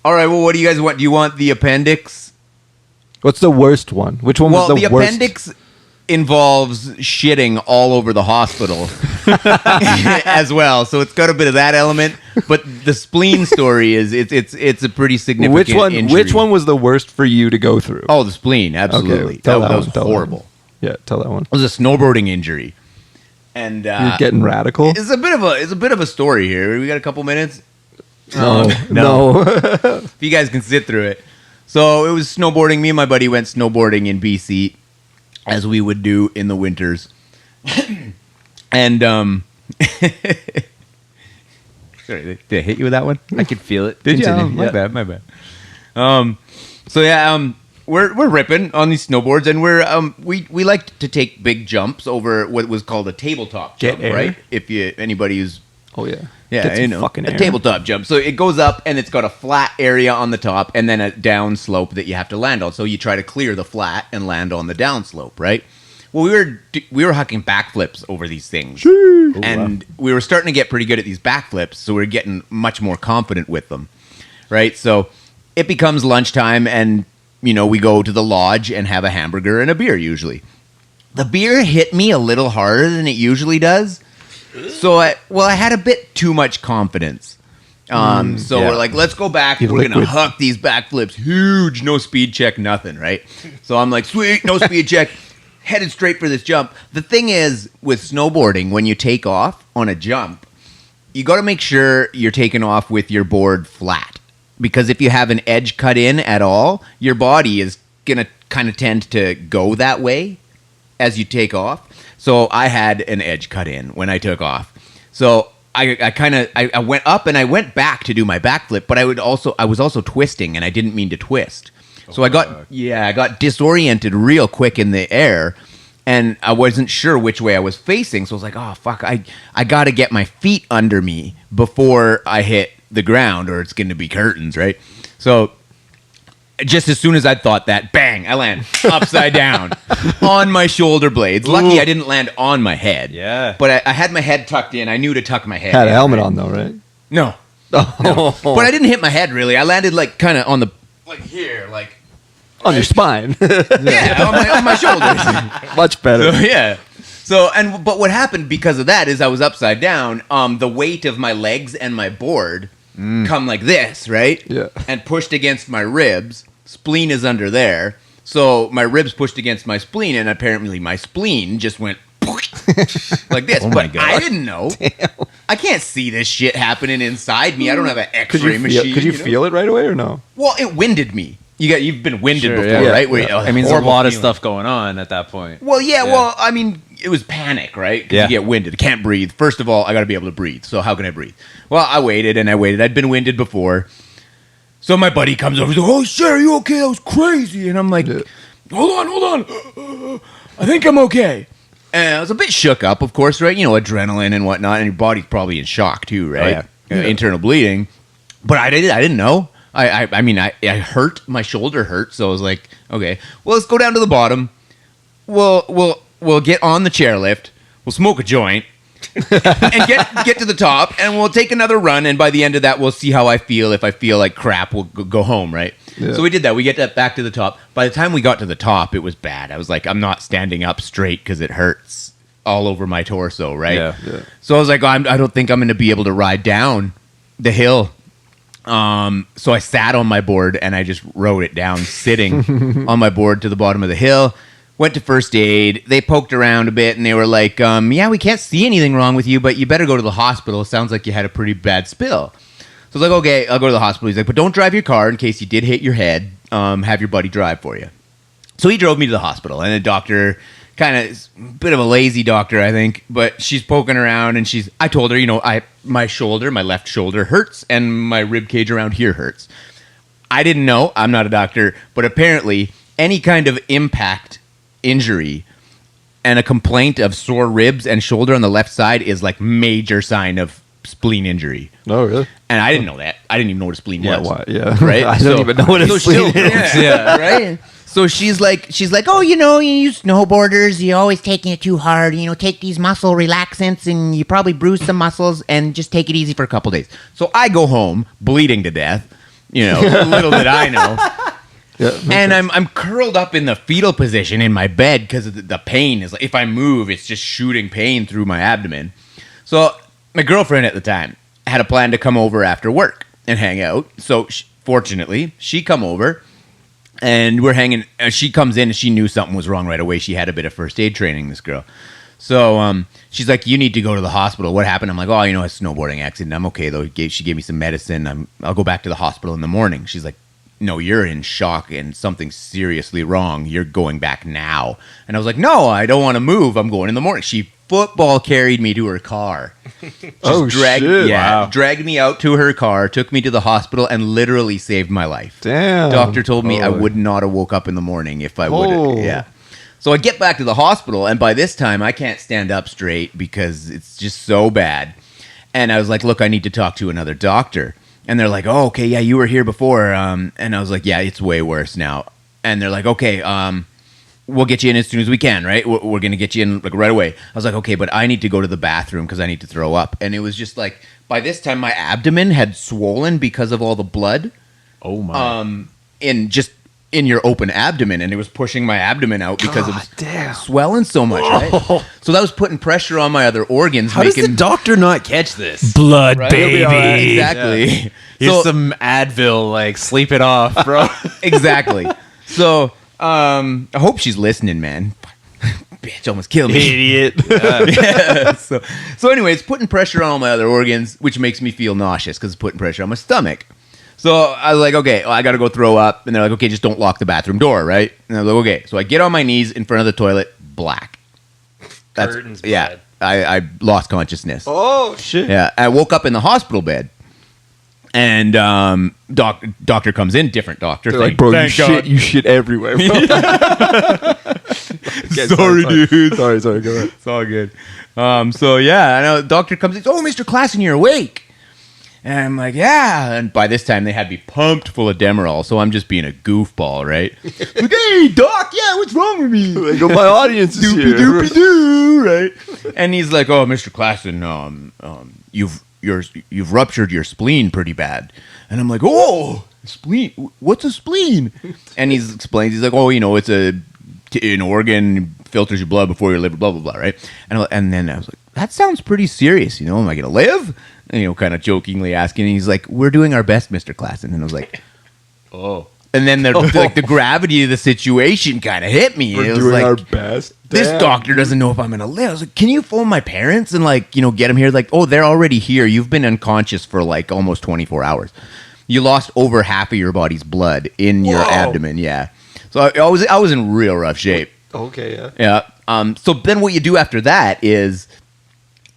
All right, well, what do you guys want? Do you want the appendix? What's the worst one? Which one was the worst? Well, the appendix involves shitting all over the hospital as well, so it's got a bit of that element. But the spleen story is it's a pretty significant injury. Which one was the worst for you to go through? Oh, the spleen, absolutely. Okay, that was horrible. Yeah, tell that one. It was a snowboarding injury, and you're getting radical. It's a bit of a story here. We got a couple minutes. No. If you guys can sit through it. So it was snowboarding. Me and my buddy went snowboarding in BC, as we would do in the winters. And sorry, did I hit you with that one? I could feel it. Did Continue. you? My bad. So yeah, we're ripping on these snowboards, and we like to take big jumps over what was called a tabletop jump, right? If anybody who's Get some fucking a air. tabletop jump. So it goes up, and it's got a flat area on the top, and then a down slope that you have to land on. So you try to clear the flat and land on the down slope, right? Well, we were hucking backflips over these things, and we were starting to get pretty good at these backflips. So we were getting much more confident with them, right? So it becomes lunchtime, and we go to the lodge and have a hamburger and a beer. Usually, the beer hit me a little harder than it usually does. So I had a bit too much confidence. We're like, let's go back. We're going to huck these backflips. Huge, no speed check, nothing, right? So I'm like, sweet, no speed check. Headed straight for this jump. The thing is, with snowboarding, when you take off on a jump, you got to make sure you're taking off with your board flat. Because if you have an edge cut in at all, your body is going to kind of tend to go that way as you take off. So I had an edge cut in when I took off. So I went up and I went back to do my backflip, but I was also twisting, and I didn't mean to twist. So I got disoriented real quick in the air, and I wasn't sure which way I was facing. So I was like, oh fuck, I got to get my feet under me before I hit the ground, or it's going to be curtains, right? So just as soon as I thought that, bang, I land upside down on my shoulder blades. Lucky I didn't land on my head. Yeah. But I had my head tucked in. I knew to tuck my head Had in, a helmet right? on though, right? No. No. But I didn't hit my head really. I landed like kind of on the, like here, like. On your spine. Yeah, on my shoulders. Much better. So, yeah. But what happened because of that is I was upside down. The weight of my legs and my board come like this, right? Yeah. And pushed against my ribs. Spleen is under there. So my ribs pushed against my spleen, and apparently my spleen just went like this. Oh but God. I didn't know. Damn. I can't see this shit happening inside me. I don't have an X-ray machine. Could you feel it right away or no? Well, it winded me. You've been winded before, yeah. right? Yeah. I mean, there's a lot of stuff going on at that point. Well, yeah. Well, I mean, it was panic, right? 'Cause you get winded. I can't breathe. First of all, I got to be able to breathe. So how can I breathe? Well, I waited and I waited. I'd been winded before. So my buddy comes over. He's like, oh, shit, are you okay? That was crazy. And I'm like, hold on. I think I'm okay. And I was a bit shook up, of course, right? Adrenaline and whatnot. And your body's probably in shock too, right? Oh, yeah. Internal bleeding. But I didn't know. I mean, I hurt. My shoulder hurt. So I was like, okay, well, let's go down to the bottom. We'll get on the chairlift. We'll smoke a joint. and get to the top, and we'll take another run, and by the end of that, we'll see how I feel. If I feel like crap, we'll go home, right? Yeah. So we did that. We get back to the top. By the time we got to the top, it was bad. I was like, I'm not standing up straight because it hurts all over my torso, right? Yeah. So I was like, I don't think I'm going to be able to ride down the hill. So I sat on my board, and I just rode it down, sitting on my board to the bottom of the hill. Went to first aid. They poked around a bit, and they were like, yeah, we can't see anything wrong with you, but you better go to the hospital. It sounds like you had a pretty bad spill. So I was like, okay, I'll go to the hospital. He's like, but don't drive your car in case you did hit your head. Have your buddy drive for you. So he drove me to the hospital, and the doctor, kind of a bit of a lazy doctor, I think, but she's poking around, and I told her, my left shoulder hurts, and my rib cage around here hurts. I didn't know. I'm not a doctor, but apparently any kind of impact injury and a complaint of sore ribs and shoulder on the left side is like major sign of spleen injury. Oh, really? And I didn't know that. I didn't even know what a spleen was. Why? Yeah. Right? I don't even know what a spleen is. Yeah, right? So she's like, oh, you snowboarders, you're always taking it too hard. Take these muscle relaxants, and you probably bruise some muscles, and just take it easy for a couple days. So I go home bleeding to death. Little did I know. Yeah, And I'm curled up in the fetal position in my bed because the pain is like, if I move, it's just shooting pain through my abdomen. So my girlfriend at the time had a plan to come over after work and hang out. So fortunately, she come over and we're hanging. She comes in and she knew something was wrong right away. She had a bit of first aid training, this girl. So she's like, you need to go to the hospital. What happened? I'm like, oh, a snowboarding accident. I'm okay, though. She gave me some medicine. I'll go back to the hospital in the morning. She's like, no, you're in shock and something's seriously wrong. You're going back now. And I was like, no, I don't want to move. I'm going in the morning. She football carried me to her car. Shit. Yeah, Wow. dragged me out to her car, took me to the hospital, and literally saved my life. Damn. Doctor told me I Holy. would not have woke up in the morning if I would Oh. have. Yeah. So I get back to the hospital, and by this time, I can't stand up straight because it's just so bad. And I was like, look, I need to talk to another doctor. And they're like, oh, okay, yeah, you were here before. And I was like, yeah, it's way worse now. And they're like, okay, we'll get you in as soon as we can, right? We're going to get you in like right away. I was like, okay, but I need to go to the bathroom because I need to throw up. And it was just like, by this time, my abdomen had swollen because of all the blood. Oh my. In your open abdomen, and it was pushing my abdomen out because it was damn. swelling so much, right? So that was putting pressure on my other organs. How does the doctor not catch this? Blood, Right? baby. Exactly. Here's So- some Advil, like sleep it off, bro. Exactly. So I hope she's listening, man. Bitch almost killed me. Idiot. Yeah, so anyway, it's putting pressure on all my other organs, which makes me feel nauseous because it's putting pressure on my stomach. So I was like, okay, I got to go throw up. And they're like, okay, just don't lock the bathroom door, right? And I was like, okay. So I get on my knees in front of the toilet, black. Curtains Yeah, black. I lost consciousness. Oh, shit. Yeah, I woke up in the hospital bed. And doctor comes in, different doctor. They're like, bro, you shit everywhere, bro. Okay, Sorry, dude. Sorry, go ahead. It's all good. So yeah, I know. Doctor comes in. Oh, Mr. Klassen, you're awake. And I'm like, yeah. And by this time, they had me pumped full of Demerol, so I'm just being a goofball, right? Like, hey, doc, yeah, what's wrong with me? Like, oh, my audience is here. Doopy-doopy-doo, right? And he's like, oh, Mr. Klassen, you've ruptured your spleen pretty bad. And I'm like, oh, spleen? What's a spleen? And he explains, he's like, oh, it's an organ, filters your blood before your liver, blah, blah, blah, right? And then I was like, that sounds pretty serious, am I going to live? And, kind of jokingly asking, and he's like, we're doing our best, Mr. Klassen. And I was like, Oh. and then the gravity of the situation kind of hit me. We're It was doing like, our best. this Damn. doctor doesn't know if I'm going to live. I was like, can you phone my parents and get them here? Like, oh, they're already here. You've been unconscious for like almost 24 hours. You lost over half of your body's blood in your abdomen. Yeah. So I was in real rough shape. Okay, yeah. Yeah. So then what you do after that is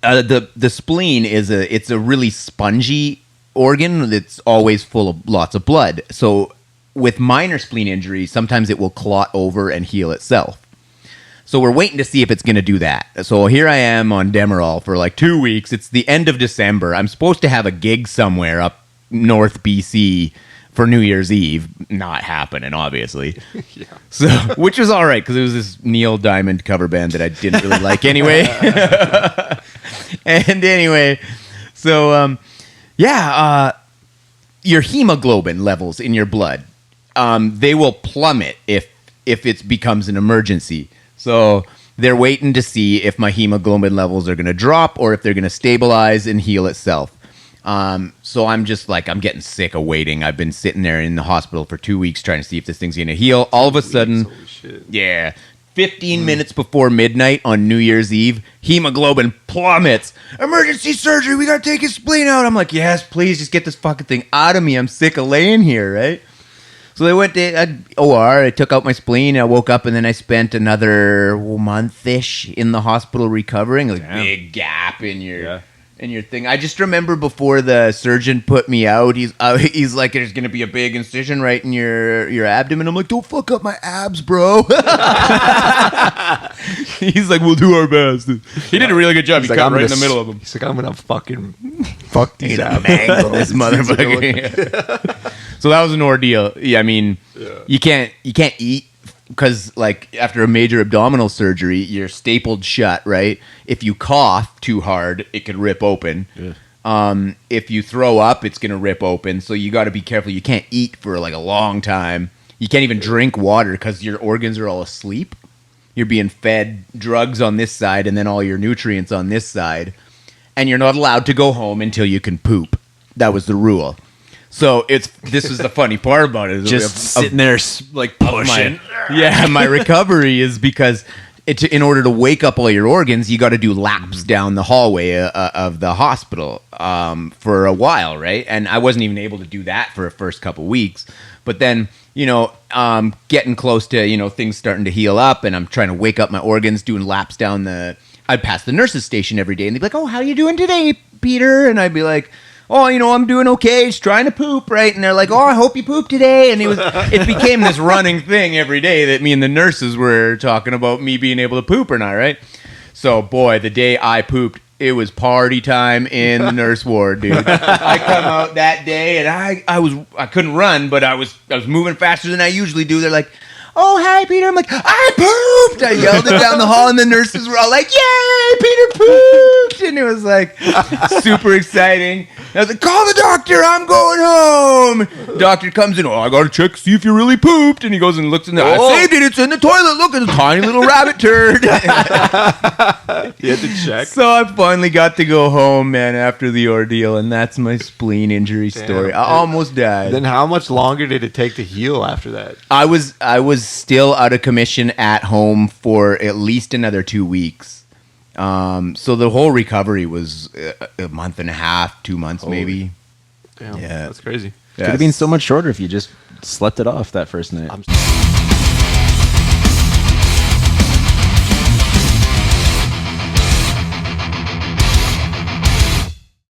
the spleen it's a really spongy organ that's always full of lots of blood. So with minor spleen injury, sometimes it will clot over and heal itself. So we're waiting to see if it's going to do that. So here I am on Demerol for like 2 weeks. It's the end of December. I'm supposed to have a gig somewhere up north BC for New Year's Eve. Not happening, obviously. Yeah. So, which was all right because it was this Neil Diamond cover band that I didn't really like anyway. And anyway, so your hemoglobin levels in your blood, they will plummet if it becomes an emergency. So they're waiting to see if my hemoglobin levels are going to drop or if they're going to stabilize and heal itself. So I'm just like, I'm getting sick of waiting. I've been sitting there in the hospital for 2 weeks trying to see if this thing's going to heal. All of a sudden, Holy shit. yeah, 15 minutes before midnight on New Year's Eve, hemoglobin plummets. Emergency surgery, we got to take his spleen out. I'm like, yes, please just get this fucking thing out of me. I'm sick of laying here, right? So they went to OR, I took out my spleen, I woke up, and then I spent another month-ish in the hospital recovering. Like, big gap in your thing. I just remember before the surgeon put me out, he's like, there's going to be a big incision right in your abdomen. I'm like, don't fuck up my abs, bro. He's like, we'll do our best. He did a really good job. He cut right in the middle of them. He's like, I'm going to fucking fuck these abs. Mangle this motherfucker. So that was an ordeal. Yeah, I mean, you can't eat because like after a major abdominal surgery, you're stapled shut, right? If you cough too hard, it could rip open. Yeah. If you throw up, it's gonna rip open. So you got to be careful. You can't eat for like a long time. You can't even drink water because your organs are all asleep. You're being fed drugs on this side and then all your nutrients on this side. And you're not allowed to go home until you can poop. That was the rule. So this is the funny part about it. Just sitting there like pushing. My recovery is because in order to wake up all your organs, you got to do laps down the hallway of the hospital for a while, right? And I wasn't even able to do that for the first couple weeks. But then, getting close to, things starting to heal up, and I'm trying to wake up my organs, doing laps down I'd pass the nurse's station every day, and they'd be like, "Oh, how you doing today, Peter?" And I'd be like, "Oh, I'm doing okay. Just trying to poop, right?" And they're like, "Oh, I hope you poop today." And it became this running thing every day that me and the nurses were talking about me being able to poop or not, right? So, boy, the day I pooped, it was party time in the nurse ward, dude. I come out that day and I couldn't run, but I was moving faster than I usually do. They're like, "Oh, hi, Peter." I'm like, "I pooped!" I yelled it down the hall, and the nurses were all like, "Yay, Peter pooped!" And it was like super exciting. And I was like, "Call the doctor, I'm going home." Doctor comes in, "Oh, I gotta check, see if you really pooped." And he goes and looks in there. "I saved it, it's in the toilet. Look, it's a tiny little rabbit turd." You had to check. So I finally got to go home, man, after the ordeal, and that's my spleen injury story. I almost died. Then how much longer did it take to heal after that? I was still out of commission at home for at least another 2 weeks. So the whole recovery was a month and a half, 2 months maybe. Damn, Yeah. that's crazy. Could have been so much shorter if you just slept it off that first night.